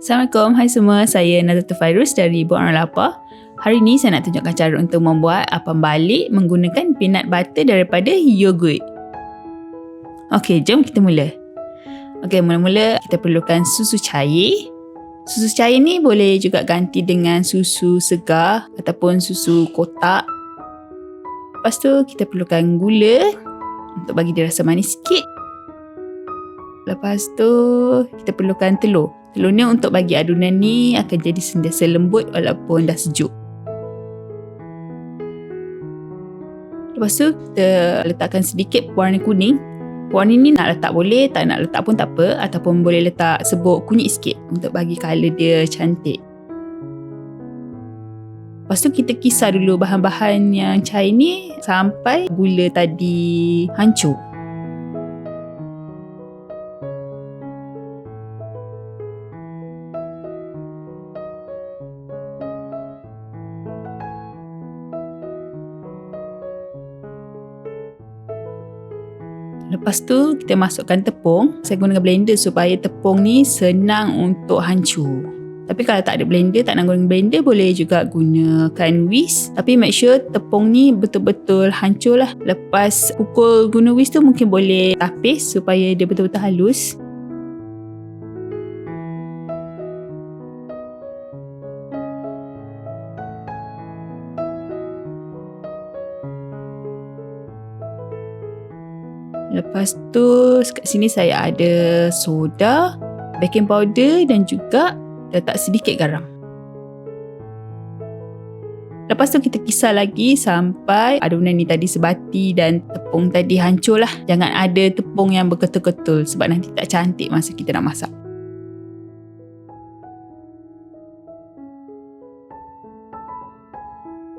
Assalamualaikum, hai semua. Saya Nazatul Fairuz dari Buat Orang Lapar. Hari ni saya nak tunjukkan cara untuk membuat apam balik menggunakan peanut butter daripada yogurt. Okey, jom kita mula. Okey, mula-mula kita perlukan susu cair. Susu cair ni boleh juga ganti dengan susu segar ataupun susu kotak. Lepas tu kita perlukan gula untuk bagi dia rasa manis sikit. Lepas tu kita perlukan telur. Telur ni untuk bagi adunan ni akan jadi sentiasa lembut walaupun dah sejuk. Lepas tu kita letakkan sedikit pewarna kuning. Pewarna ni nak letak boleh, tak nak letak pun tak apa. Ataupun boleh letak serbuk kunyit sikit untuk bagi colour dia cantik. Lepas tu kita kisar dulu bahan-bahan yang cair ni sampai gula tadi hancur. Lepas tu kita masukkan tepung. Saya gunakan blender supaya tepung ni senang untuk hancur. Tapi kalau tak ada blender, tak nak guna blender, boleh juga gunakan whisk. Tapi make sure tepung ni betul-betul hancur lah. Lepas pukul guna whisk tu mungkin boleh tapis supaya dia betul-betul halus. Lepas tu kat sini saya ada soda, baking powder dan juga letak sedikit garam. Lepas tu kita kisar lagi sampai adunan ni tadi sebati dan tepung tadi hancur lah. Jangan ada tepung yang berketul-ketul sebab nanti tak cantik masa kita nak masak.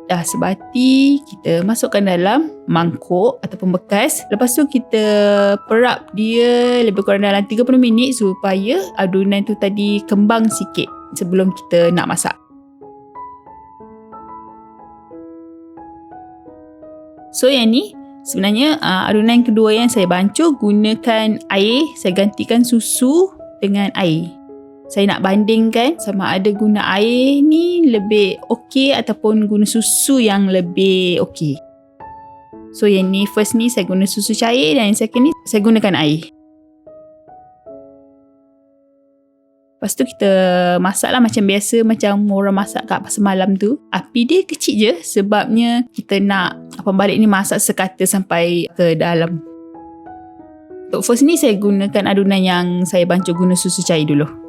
Dah sebati, kita masukkan dalam mangkuk ataupun bekas. Lepas tu kita perap dia lebih kurang dalam 30 minit supaya adunan tu tadi kembang sikit sebelum kita nak masak. So yang ni sebenarnya adunan kedua yang saya bancuh gunakan air. Saya gantikan susu dengan air. Saya nak bandingkan sama ada guna air ni lebih okey ataupun guna susu yang lebih okey. So yang ni first ni saya guna susu cair dan yang second ni saya gunakan air. Lepas tu kita masak lah macam biasa, macam orang masak kat pasar malam tu. Api dia kecil je sebabnya kita nak apam balik ni masak sekata sampai ke dalam. Untuk first ni saya gunakan adunan yang saya bancuh guna susu cair dulu.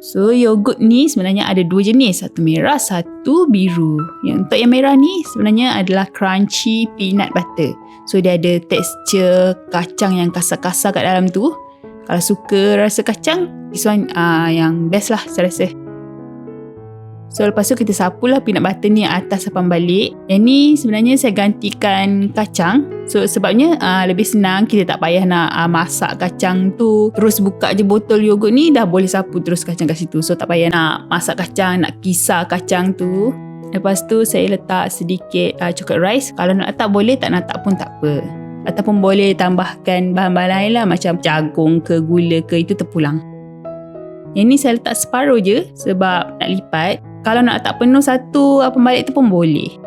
So yogurt ni sebenarnya ada dua jenis, satu merah, satu biru. Untuk yang merah ni sebenarnya adalah crunchy peanut butter. So dia ada tekstur kacang yang kasar-kasar kat dalam tu. Kalau suka rasa kacang, this one yang best lah saya rasa. So lepas tu kita sapulah peanut butter ni atas apam balik. Yang ni sebenarnya saya gantikan kacang. So sebabnya lebih senang, kita tak payah nak masak kacang tu terus buka je botol yogurt ni, dah boleh sapu terus kacang kat situ. So tak payah nak masak kacang, nak kisar kacang tu. Lepas tu saya letak sedikit chocolate rice. Kalau nak letak boleh, tak nak letak pun tak apa. Ataupun boleh tambahkan bahan-bahan lain lah, macam jagung ke gula ke, itu terpulang. Yang ni saya letak separuh je sebab nak lipat. Kalau nak letak penuh satu apam balik tu pun boleh.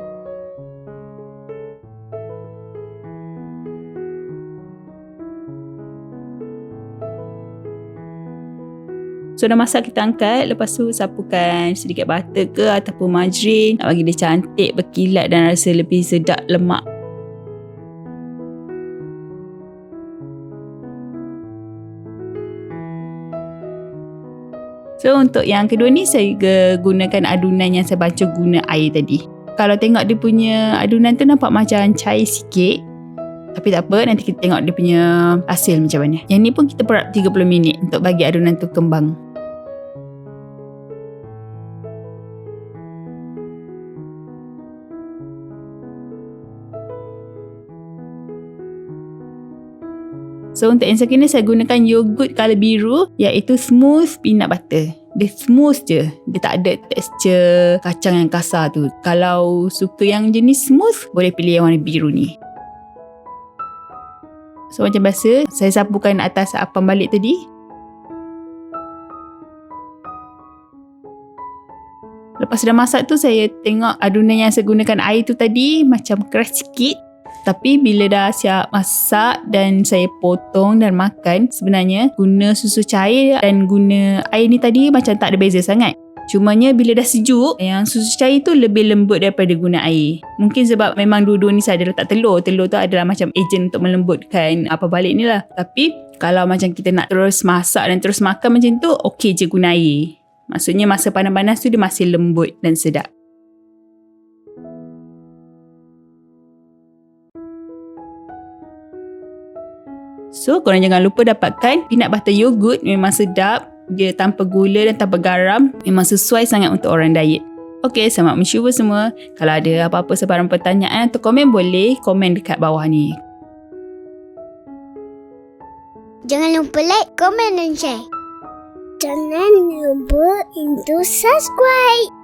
So dah masak, kita angkat. Lepas tu sapukan sedikit butter ke ataupun margarin nak bagi dia cantik, berkilat dan rasa lebih sedap lemak. So untuk yang kedua ni saya gunakan adunan yang saya bancuh guna air tadi. Kalau tengok dia punya adunan tu nampak macam cair sikit, tapi tak apa, nanti kita tengok dia punya hasil macam mana. Yang ni pun kita perap 30 minit untuk bagi adunan tu kembang. So untuk yang second ni saya gunakan yogurt colour biru, iaitu smooth peanut butter. Dia smooth je. Dia tak ada tekstur kacang yang kasar tu. Kalau suka yang jenis smooth, boleh pilih yang warna biru ni. So macam biasa, saya sapukan atas apam balik tadi. Lepas dah masak tu, saya tengok adunan yang saya gunakan air tu tadi macam keras sikit. Tapi bila dah siap masak dan saya potong dan makan, sebenarnya guna susu cair dan guna air ni tadi macam tak ada beza sangat. Cumanya bila dah sejuk, yang susu cair tu lebih lembut daripada guna air. Mungkin sebab memang dua-dua ni saya ada letak telur. Telur tu adalah macam ejen untuk melembutkan apa balik ni lah. Tapi kalau macam kita nak terus masak dan terus makan macam tu, okey je guna air. Maksudnya masa panas-panas tu dia masih lembut dan sedap. So korang jangan lupa dapatkan peanut butter yogurt, memang sedap. Dia tanpa gula dan tanpa garam, memang sesuai sangat untuk orang diet. Okey, selamat mencuba semua. Kalau ada apa-apa sebarang pertanyaan atau komen, boleh komen dekat bawah ni. Jangan lupa like, komen dan share. Jangan lupa untuk subscribe.